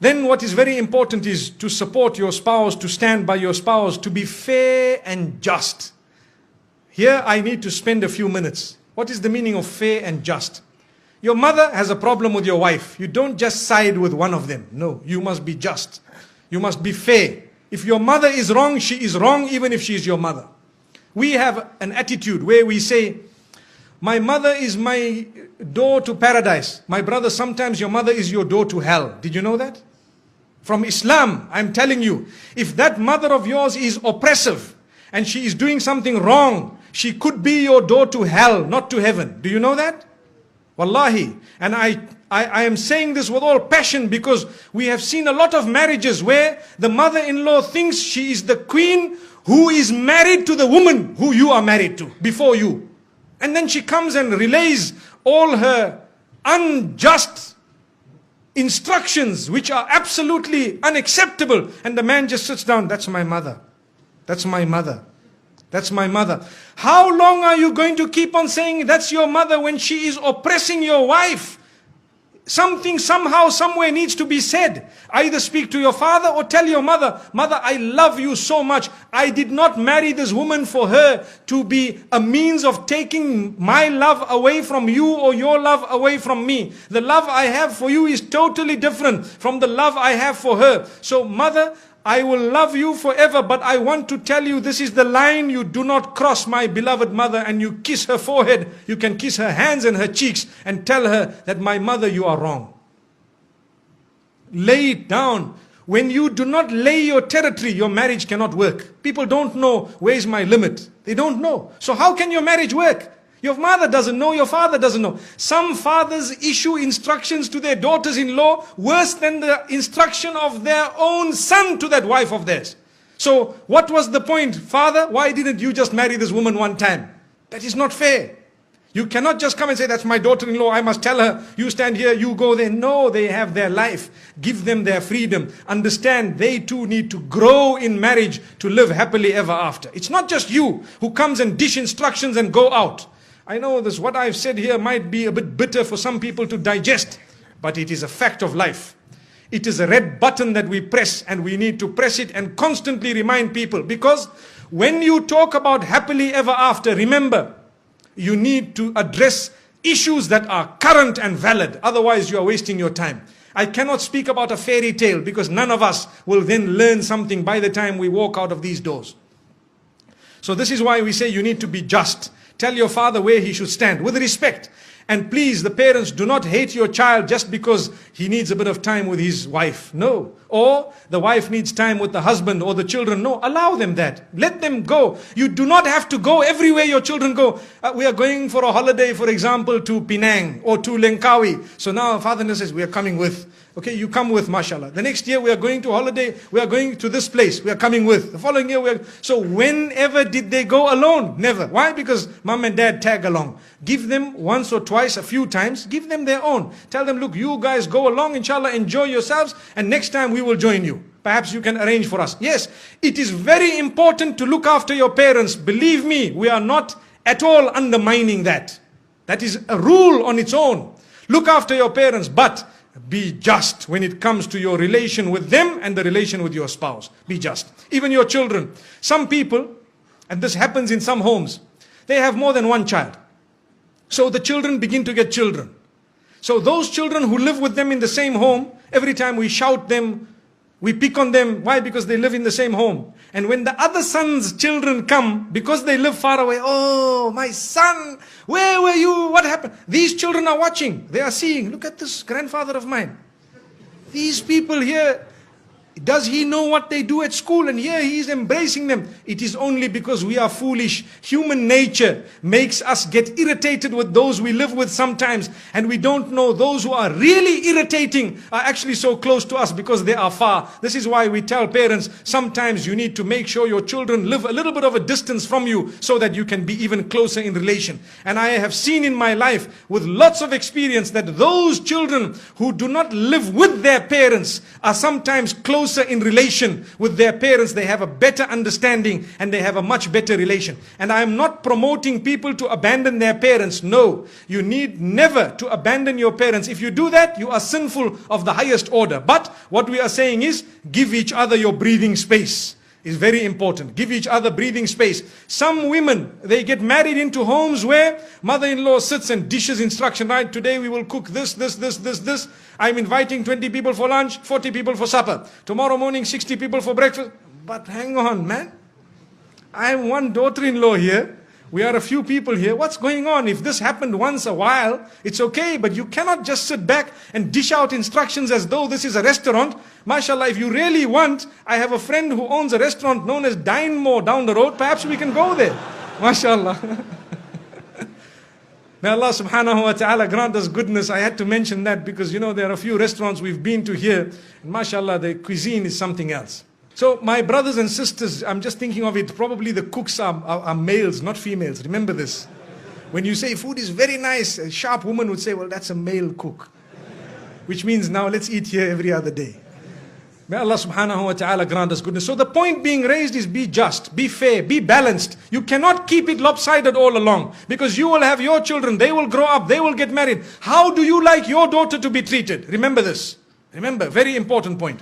Then what is very important is to support your spouse, to stand by your spouse, to be fair and just. Here I need to spend a few minutes. What is the meaning of fair and just? Your mother has a problem with your wife. You don't just side with one of them. No, you must be just. You must be fair. If your mother is wrong, she is wrong even if she is your mother. We have an attitude where we say, my mother is my door to paradise. My brother, sometimes your mother is your door to hell. Did you know that? From Islam, I'm telling you, if that mother of yours is oppressive and she is doing something wrong, she could be your door to hell, not to heaven. Do you know that? Wallahi. And I am saying this with all passion because we have seen a lot of marriages where the mother-in-law thinks she is the queen who is married to the woman who you are married to before you. And then she comes and relays all her unjust instructions which are absolutely unacceptable. And the man just sits down. That's my mother. That's my mother. That's my mother. How long are you going to keep on saying that's your mother when she is oppressing your wife? Something somehow, somewhere needs to be said. Either speak to your father or tell your mother, Mother, I love you so much. I did not marry this woman for her to be a means of taking my love away from you or your love away from me. The love I have for you is totally different from the love I have for her. So mother, I will love you forever, but I want to tell you this is the line you do not cross, my beloved mother. And you kiss her forehead, you can kiss her hands and her cheeks and tell her that my mother, you are wrong. Lay it down. When you do not lay your territory, your marriage cannot work. People don't know where is my limit. They don't know. So how can your marriage work? Your mother doesn't know, your father doesn't know. Some fathers issue instructions to their daughters-in-law worse than the instruction of their own son to that wife of theirs. So what was the point? Father, why didn't you just marry this woman one time? That is not fair. You cannot just come and say, that's my daughter-in-law, I must tell her, you stand here, you go there. No, they have their life. Give them their freedom. Understand, they too need to grow in marriage to live happily ever after. It's not just you who comes and dish instructions and go out. I know this, what I've said here might be a bit bitter for some people to digest, but it is a fact of life. It is a red button that we press, and we need to press it and constantly remind people. Because when you talk about happily ever after, remember, you need to address issues that are current and valid. Otherwise, you are wasting your time. I cannot speak about a fairy tale because none of us will then learn something by the time we walk out of these doors. So this is why we say you need to be just. Tell your father where he should stand with respect. And please, the parents, do not hate your child just because he needs a bit of time with his wife. No. Or the wife needs time with the husband or the children. No, allow them that. Let them go. You do not have to go everywhere your children go. We are going for a holiday, for example, to Penang or to Langkawi. So now father says, we are coming with. Okay, you come with, mashallah. The next year we are going to holiday, we are going to this place, we are coming with. The following year we are... So whenever did they go alone? Never. Why? Because mom and dad tag along. Give them once or twice, a few times, give them their own. Tell them, look, you guys go along, inshallah, enjoy yourselves, and next time we will join you. Perhaps you can arrange for us. Yes, it is very important to look after your parents. Believe me, we are not at all undermining that. That is a rule on its own. Look after your parents, but be just when it comes to your relation with them and the relation with your spouse. Be just. Even your children. Some people, and this happens in some homes, they have more than one child. So the children begin to get children. So those children who live with them in the same home, every time we shout them, we pick on them. Why? Because they live in the same home. And when the other son's children come, because they live far away, oh, my son, where were you? What happened? These children are watching. They are seeing, look at this grandfather of mine. These people here, does he know what they do at school? And here he is embracing them. It is only because we are foolish. Human nature makes us get irritated with those we live with sometimes. And we don't know those who are really irritating are actually so close to us because they are far. This is why we tell parents, sometimes you need to make sure your children live a little bit of a distance from you so that you can be even closer in relation. And I have seen in my life with lots of experience that those children who do not live with their parents are sometimes close closer in relation with their parents. They have a better understanding and they have a much better relation. And I am not promoting people to abandon their parents. No, you need never to abandon your parents. If you do that, you are sinful of the highest order. But what we are saying is, give each other your breathing space. Is very important. Give each other breathing space. Some women, they get married into homes where mother-in-law sits and dishes instruction, right? Today we will cook this. I'm inviting 20 people for lunch, 40 people for supper. Tomorrow morning, 60 people for breakfast. But hang on, man. I am one daughter-in-law here. We are a few people here. What's going on? If this happened once a while, it's okay. But you cannot just sit back and dish out instructions as though this is a restaurant. MashaAllah, if you really want, I have a friend who owns a restaurant known as Dine More down the road. Perhaps we can go there. MashaAllah. May Allah subhanahu wa ta'ala grant us goodness. I had to mention that because, you know, there are a few restaurants we've been to here. And MashaAllah, the cuisine is something else. So my brothers and sisters, I'm just thinking of it, probably the cooks are males, not females. Remember this. When you say food is very nice, a sharp woman would say, well, that's a male cook. Which means now let's eat here every other day. May Allah subhanahu wa ta'ala grant us goodness. So the point being raised is be just, be fair, be balanced. You cannot keep it lopsided all along. Because you will have your children, they will grow up, they will get married. How do you like your daughter to be treated? Remember this. Remember, very important point.